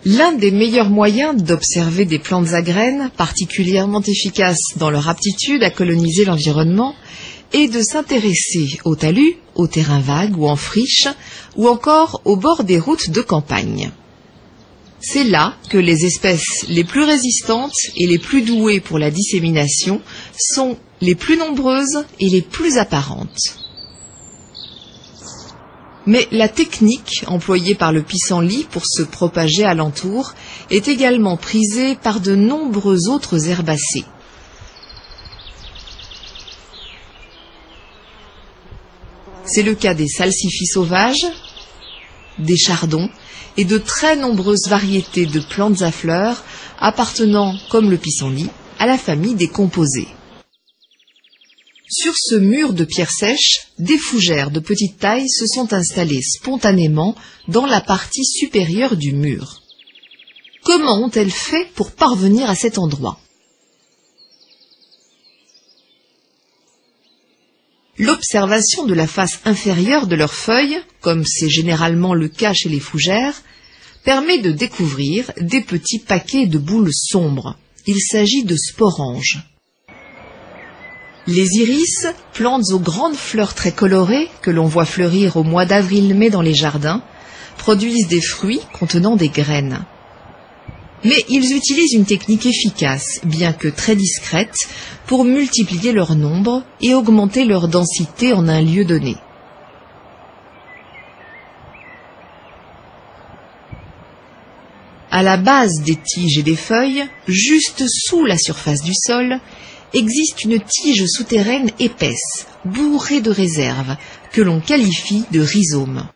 L'un des meilleurs moyens d'observer des plantes à graines, particulièrement efficaces dans leur aptitude à coloniser l'environnement, est de s'intéresser aux talus, aux terrains vagues ou en friche, ou encore au bord des routes de campagne. C'est là que les espèces les plus résistantes et les plus douées pour la dissémination sont les plus nombreuses et les plus apparentes. Mais la technique employée par le pissenlit pour se propager alentour est également prisée par de nombreux autres herbacées. C'est le cas des salsifis sauvages, des chardons et de très nombreuses variétés de plantes à fleurs appartenant, comme le pissenlit, à la famille des composées. Sur ce mur de pierre sèche, des fougères de petite taille se sont installées spontanément dans la partie supérieure du mur. Comment ont-elles fait pour parvenir à cet endroit? L'observation de la face inférieure de leurs feuilles, comme c'est généralement le cas chez les fougères, permet de découvrir des petits paquets de boules sombres. Il s'agit de sporanges. Les iris, plantes aux grandes fleurs très colorées que l'on voit fleurir au mois d'avril-mai dans les jardins, produisent des fruits contenant des graines. Mais ils utilisent une technique efficace, bien que très discrète, pour multiplier leur nombre et augmenter leur densité en un lieu donné. À la base des tiges et des feuilles, juste sous la surface du sol, existe une tige souterraine épaisse, bourrée de réserves, que l'on qualifie de rhizome.